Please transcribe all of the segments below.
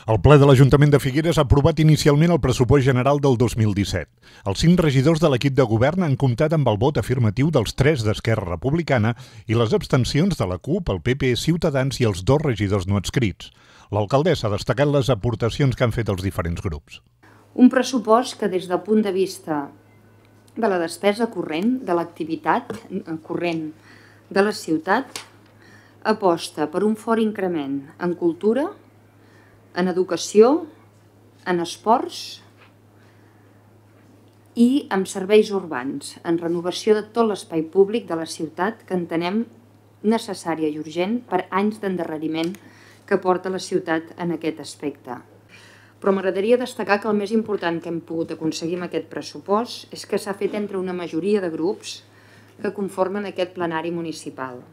El ple de l'Ajuntament de Figueres ha aprovat inicialment el pressupost general del 2017. Els 5 regidors de l'equip de govern han comptat amb el vot afirmatiu dels 3 d'Esquerra Republicana i les abstencions de la CUP, el PP, Ciutadans i els 2 regidors no adscrits. L'alcaldessa ha destacat les aportacions que han fet els diferents grups. Un pressupost que des del punt de vista de la despesa corrent, de l'activitat corrent de la ciutat, aposta per un fort increment en cultura, en educació, en esports i en serveis urbans, en renovació de tot l'espai públic de la ciutat que entenem necessària i urgent per anys d'endarreriment que porta la ciutat en aquest aspecte. Però m'agradaria destacar que el més important que hem pogut aconseguir amb aquest pressupost és que s'ha fet entre una majoria de grups que conformen aquest plenari municipal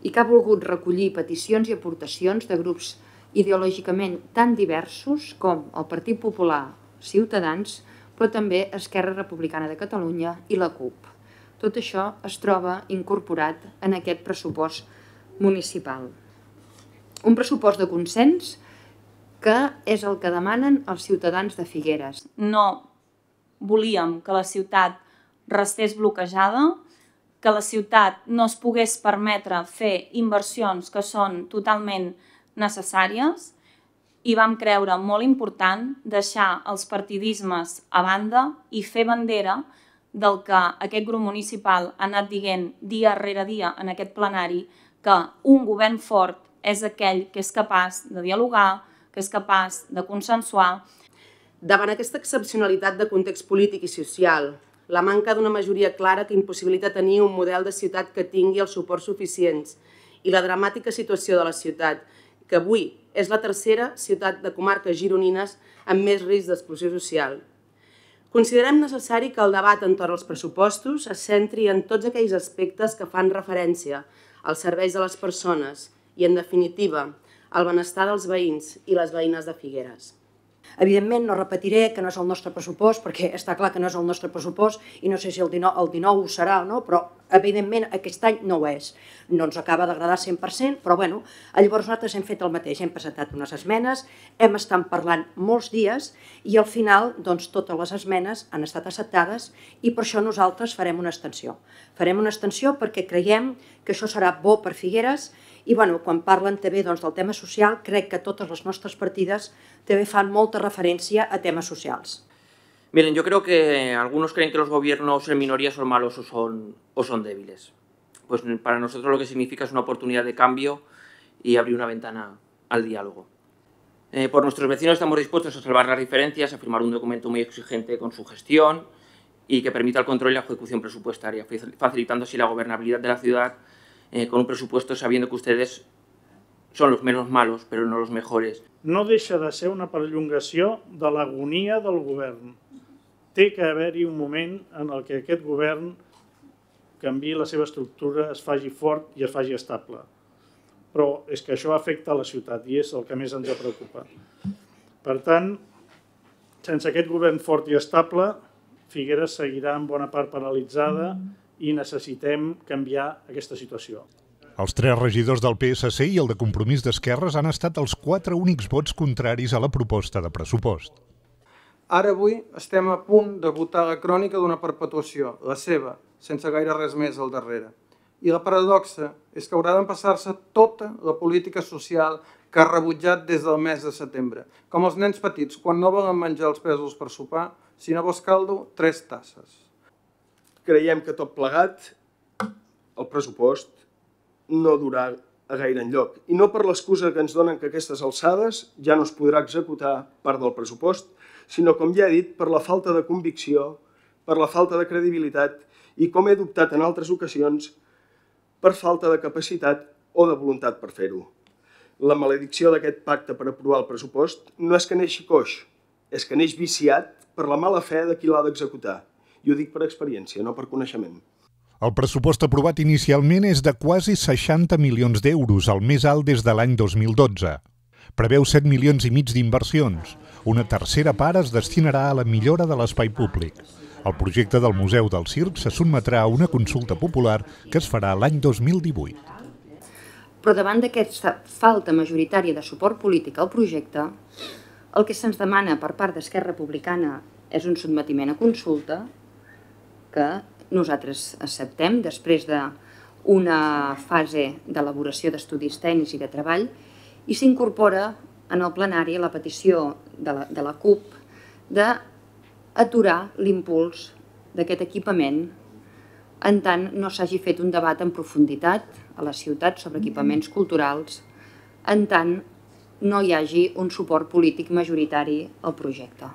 i que ha volgut recollir peticions i aportacions de grups ideològicament tan diversos com el Partit Popular, Ciutadans, però també Esquerra Republicana de Catalunya i la CUP. Tot això es troba incorporat en aquest pressupost municipal. Un pressupost de consens que és el que demanen els ciutadans de Figueres. No volíem que la ciutat restés bloquejada, que la ciutat no es pogués permetre fer inversions que són totalment necessàries i vam creure molt important deixar els partidismes a banda i fer bandera del que aquest grup municipal ha anat dient dia rere dia en aquest plenari, que un govern fort és aquell que és capaç de dialogar, que és capaç de consensuar. Davant aquesta excepcionalitat de context polític i social, la manca d'una majoria clara que impossibilita tenir un model de ciutat que tingui els suports suficients i la dramàtica situació de la ciutat, que avui és la tercera ciutat de comarques gironines amb més risc d'exclusió social. Considerem necessari que el debat entorn als pressupostos es centri en tots aquells aspectes que fan referència als serveis de les persones i, en definitiva, al benestar dels veïns i les veïnes de Figueres. Evidentment, no repetiré que no és el nostre pressupost, perquè està clar que no és el nostre pressupost i no sé si el 19 ho serà o no, però evidentment aquest any no ho és. No ens acaba d'agradar 100%, però bueno, llavors nosaltres hem fet el mateix, hem presentat unes esmenes, hem estat parlant molts dies i al final doncs, totes les esmenes han estat acceptades i per això nosaltres farem una abstenció. Farem una abstenció perquè creiem que això serà bo per Figueres i bueno, quan parlen també doncs, del tema social, crec que totes les nostres partides també fan molta referència a temas sociales. Miren, yo creo que algunos creen que los gobiernos en minoría son malos o son débiles. Pues para nosotros lo que significa es una oportunidad de cambio y abrir una ventana al diálogo. Por nuestros vecinos estamos dispuestos a salvar las diferencias, a firmar un documento muy exigente con su gestión y que permita el control y la ejecución presupuestaria, facilitando así la gobernabilidad de la ciudad con un presupuesto sabiendo que ustedes són els menys malos, però no els mejores. No deixa de ser una perllongació de l'agonia del govern. Té que haver-hi un moment en el que aquest govern canviï la seva estructura, es faci fort i es faci estable. Però és que això afecta a la ciutat i és el que més ens preocupa. Per tant, sense aquest govern fort i estable, Figueres seguirà en bona part paralitzada i necessitem canviar aquesta situació. Els 3 regidors del PSC i el de Compromís d'Esquerres han estat els 4 únics vots contraris a la proposta de pressupost. Ara avui estem a punt de votar la crònica d'una perpetuació, la seva, sense gaire res més al darrere. I la paradoxa és que haurà d'empassar-se tota la política social que ha rebutjat des del mes de setembre. Com els nens petits, quan no volen menjar els pèsols per sopar, si no vols caldo, 3 tasses. Creiem que tot plegat, el pressupost, no durà a gaire enlloc. I no per l'excusa que ens donen que aquestes alçades ja no es podrà executar part del pressupost, sinó, com ja he dit, per la falta de convicció, per la falta de credibilitat i, com he dubtat en altres ocasions, per falta de capacitat o de voluntat per fer-ho. La maledicció d'aquest pacte per aprovar el pressupost no és que neixi coix, és que neix viciat per la mala fe de qui l'ha d'executar. I ho dic per experiència, no per coneixement. El pressupost aprovat inicialment és de quasi 60 milions d'euros, el més alt des de l'any 2012. Preveu 7,5 milions d'inversions. Una tercera part es destinarà a la millora de l'espai públic. El projecte del Museu del Circ se sotmetrà a una consulta popular que es farà l'any 2018. Però davant d'aquesta falta majoritària de suport polític al projecte, el que se'ns demana per part d'Esquerra Republicana és un sotmetiment a consulta que nosaltres acceptem després d'una fase d'elaboració d'estudis tècnics i de treball i s'incorpora en el plenari la petició de la CUP d'aturar l'impuls d'aquest equipament en tant no s'hagi fet un debat en profunditat a la ciutat sobre equipaments culturals, en tant no hi hagi un suport polític majoritari al projecte.